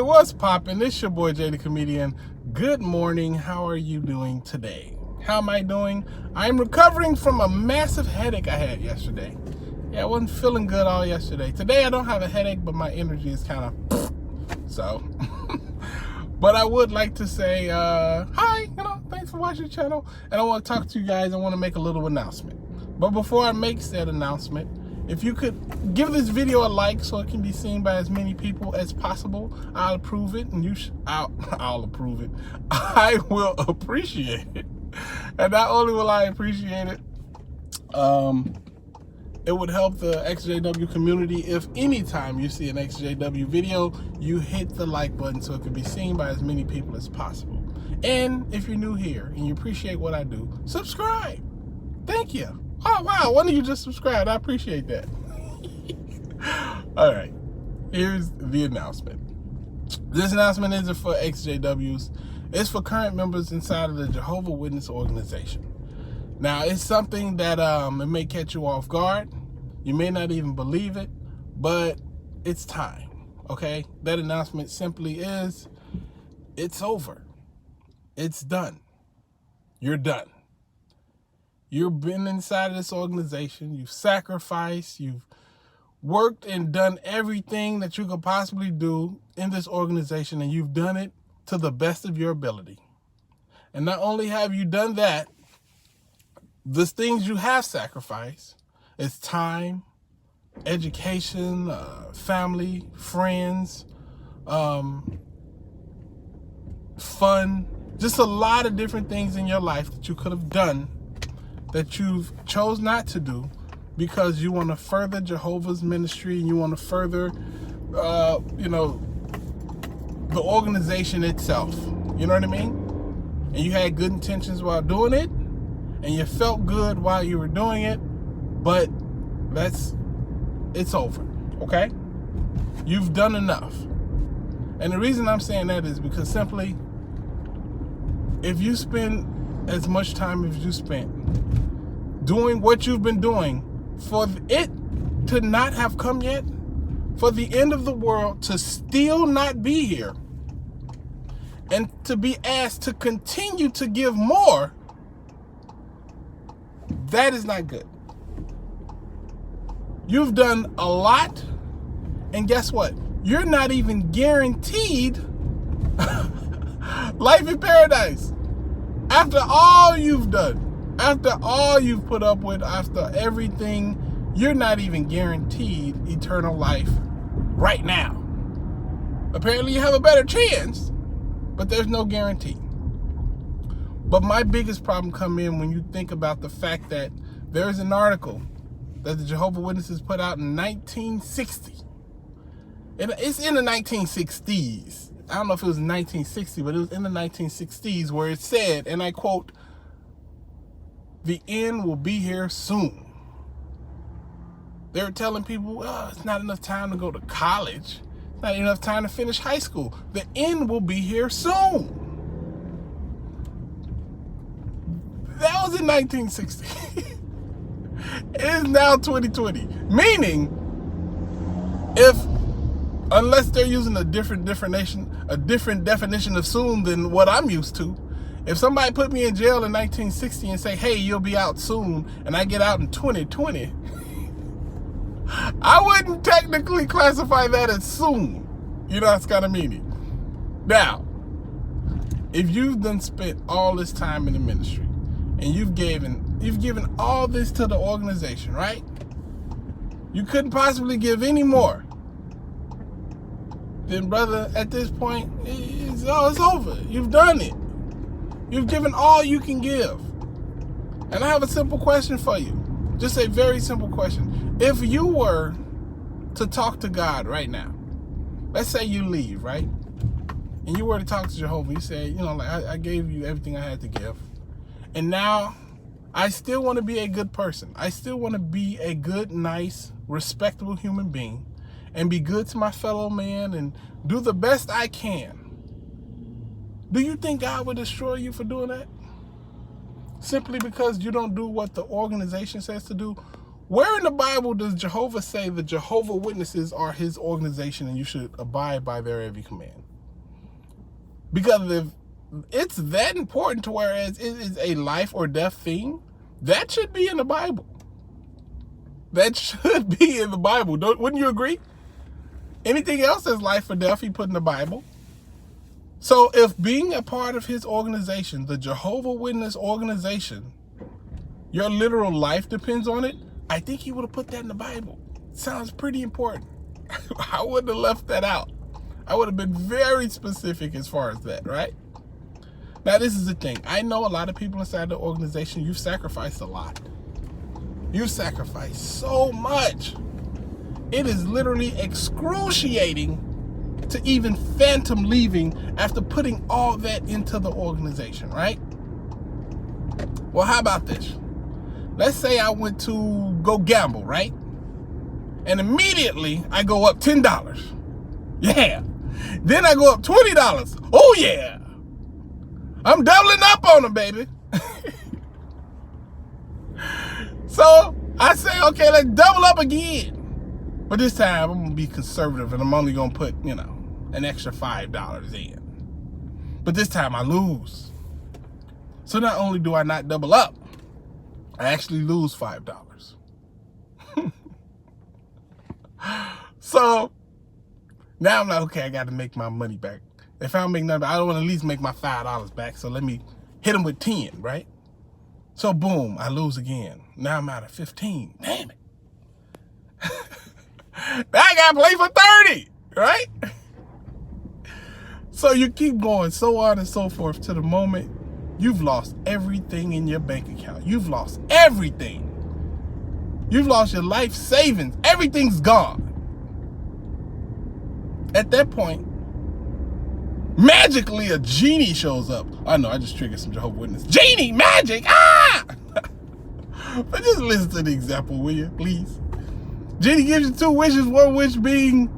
what's poppin'? It's your boy Jay the Comedian. Good morning. How are you doing today? How am I doing? I'm recovering from a massive headache I had yesterday. Yeah, I wasn't feeling good all yesterday. Today I don't have a headache, but my energy is kind of so. But I would like to say hi, thanks for watching the channel. And I want to talk to you guys. I want to make a little announcement. But before I make said announcement, if you could give this video a like so it can be seen by as many people as possible, I'll approve it, and I'll approve it. I will appreciate it. And not only will I appreciate it, it would help the XJW community if anytime you see an XJW video, you hit the like button so it can be seen by as many people as possible. And if you're new here and you appreciate what I do, subscribe. Thank you. Oh, wow, one of you just subscribed. I appreciate that. All right, here's the announcement. This announcement isn't for XJWs. It's for current members inside of the Jehovah Witness organization. Now, it's something that it may catch you off guard. You may not even believe it, but it's time, okay? That announcement simply is, it's over. It's done. You're done. You've been inside of this organization. You've sacrificed. You've worked and done everything that you could possibly do in this organization, and you've done it to the best of your ability. And not only have you done that, the things you have sacrificed is time, education, family, friends, fun, just a lot of different things in your life that you could have done that you've chose not to do because you want to further Jehovah's ministry and you want to further, the organization itself. You know what I mean? And you had good intentions while doing it, and you felt good while you were doing it, but it's over, okay? You've done enough. And the reason I'm saying that is because simply, if you spend as much time as you spent doing what you've been doing, for it to not have come yet, for the end of the world to still not be here, and to be asked to continue to give more, that is not good. You've done a lot, and guess what? You're not even guaranteed life in paradise. After all you've done, after all you've put up with, after everything, you're not even guaranteed eternal life right now. Apparently you have a better chance, but there's no guarantee. But my biggest problem come in when you think about the fact that there's an article that the Jehovah Witnesses put out in 1960. And it's in the 1960s. I don't know if it was 1960, but it was in the 1960s where it said, and I quote, "The end will be here soon." They were telling people, well, it's not enough time to go to college. It's not enough time to finish high school. The end will be here soon. That was in 1960. It is now 2020. Meaning, unless they're using a different definition of soon than what I'm used to, if somebody put me in jail in 1960 and say, hey, you'll be out soon, and I get out in 2020, I wouldn't technically classify that as soon. You know, that's kind of meaning. Now, if you've done spent all this time in the ministry, and you've given all this to the organization, right? You couldn't possibly give any more. Then, brother, at this point, it's over. You've done it. You've given all you can give. And I have a simple question for you. Just a very simple question. If you were to talk to God right now, let's say you leave, right? And you were to talk to Jehovah. You say, I gave you everything I had to give. And now I still want to be a good person. I still want to be a good, nice, respectable human being and be good to my fellow man and do the best I can. Do you think God would destroy you for doing that? Simply because you don't do what the organization says to do? Where in the Bible does Jehovah say the Jehovah Witnesses are his organization and you should abide by their every command? Because if it's that important to whereas it is a life or death thing, that should be in the Bible. That should be in the Bible. Wouldn't you agree? Anything else is life or death, he put in the Bible. So if being a part of his organization, the Jehovah Witness organization, your literal life depends on it, I think he would have put that in the Bible. Sounds pretty important. I wouldn't have left that out. I would have been very specific as far as that, right? Now, this is the thing. I know a lot of people inside the organization, you've sacrificed a lot. You've sacrificed so much. It is literally excruciating to even phantom leaving after putting all that into the organization, right? Well, how about this? Let's say I went to go gamble, right? And immediately I go up $10. Yeah. Then I go up $20. Oh, yeah. I'm doubling up on them, baby. So I say, okay, let's double up again. But this time I'm going to be conservative and I'm only going to put, an extra $5 in. But this time I lose. So not only do I not double up, I actually lose $5. So now I'm like, okay, I got to make my money back. If I don't make nothing, I don't want to at least make my $5 back. So let me hit them with 10, right? So boom, I lose again. Now I'm out of 15. Damn it. Now I got to play for 30, right? So you keep going, so on and so forth, to the moment you've lost everything in your bank account. You've lost everything. You've lost your life savings. Everything's gone. At that point, magically a genie shows up. I know, I just triggered some Jehovah's Witness. Genie, magic, ah! But just listen to the example, will you, please? Genie gives you 2 wishes, one wish being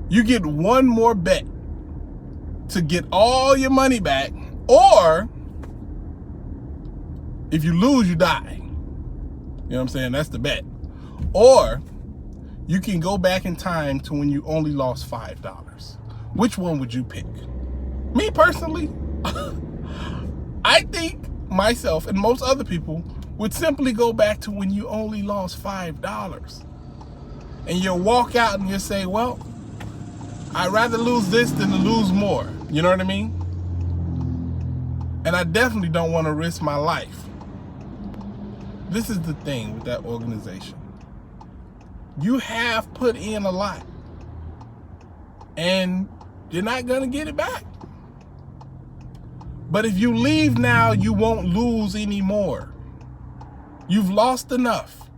you get one more bet to get all your money back, or if you lose, you die. You know what I'm saying? That's the bet. Or you can go back in time to when you only lost $5. Which one would you pick? Me personally, I think myself and most other people would simply go back to when you only lost $5. And you'll walk out and you'll say, well, I'd rather lose this than to lose more. You know what I mean? And I definitely don't want to risk my life. This is the thing with that organization. You have put in a lot. And you're not going to get it back. But if you leave now, you won't lose anymore. You've lost enough.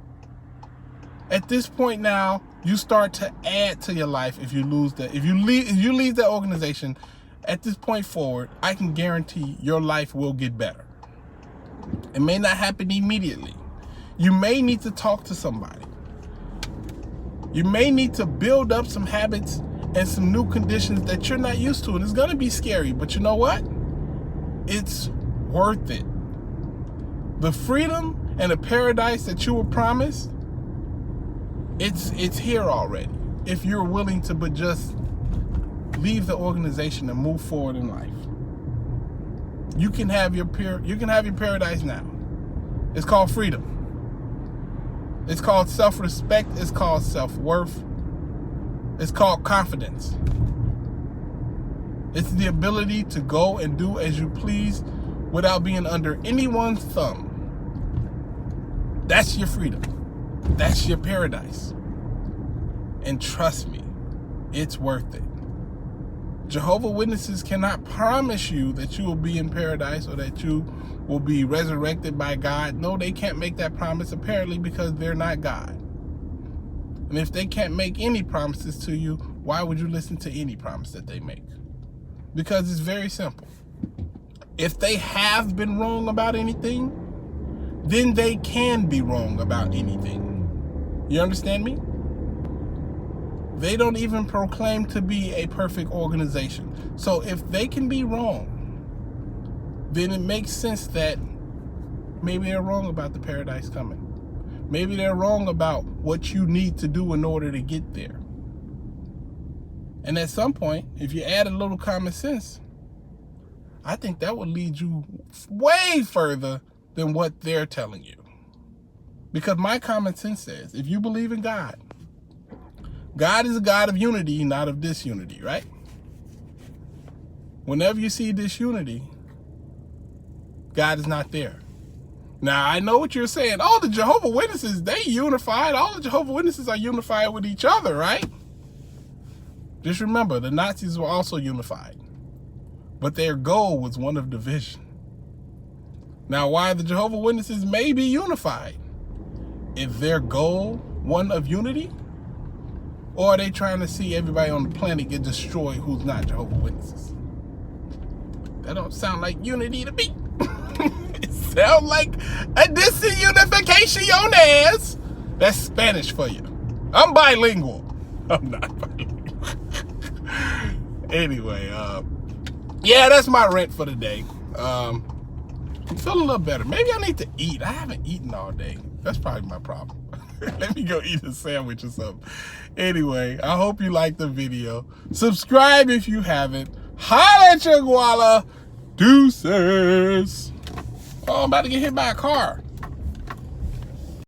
At this point now, you start to add to your life if you lose that. If you leave that organization, at this point forward, I can guarantee your life will get better. It may not happen immediately. You may need to talk to somebody. You may need to build up some habits and some new conditions that you're not used to. And it's going to be scary, but you know what? It's worth it. The freedom and the paradise that you were promised, it's here already. If you're willing to but just leave the organization and move forward in life. You can have your paradise now. It's called freedom. It's called self-respect. It's called self-worth. It's called confidence. It's the ability to go and do as you please without being under anyone's thumb. That's your freedom. That's your paradise. And trust me, it's worth it. Jehovah's Witnesses cannot promise you that you will be in paradise or that you will be resurrected by God. No, they can't make that promise, apparently, because they're not God. And if they can't make any promises to you, why would you listen to any promise that they make? Because it's very simple. If they have been wrong about anything, then they can be wrong about anything. You understand me? They don't even proclaim to be a perfect organization. So if they can be wrong, then it makes sense that maybe they're wrong about the paradise coming. Maybe they're wrong about what you need to do in order to get there. And at some point, if you add a little common sense, I think that would lead you way further than what they're telling you. Because my common sense says, if you believe in God, God is a God of unity, not of disunity, right? Whenever you see disunity, God is not there. Now, I know what you're saying. Oh, the Jehovah Witnesses, they unified. All the Jehovah Witnesses are unified with each other, right? Just remember, the Nazis were also unified. But their goal was one of division. Now, why the Jehovah Witnesses may be unified? Is their goal one of unity? Or are they trying to see everybody on the planet get destroyed who's not Jehovah Witnesses? That don't sound like unity to me. It sounds like a disunification on ass. That's Spanish for you. I'm bilingual. I'm not bilingual. Anyway, yeah, that's my rant for the day. I'm feeling a little better. Maybe I need to eat. I haven't eaten all day. That's probably my problem. Let me go eat a sandwich or something. Anyway, I hope you liked the video. Subscribe if you haven't. Holla at your guala. Deuces. Oh, I'm about to get hit by a car.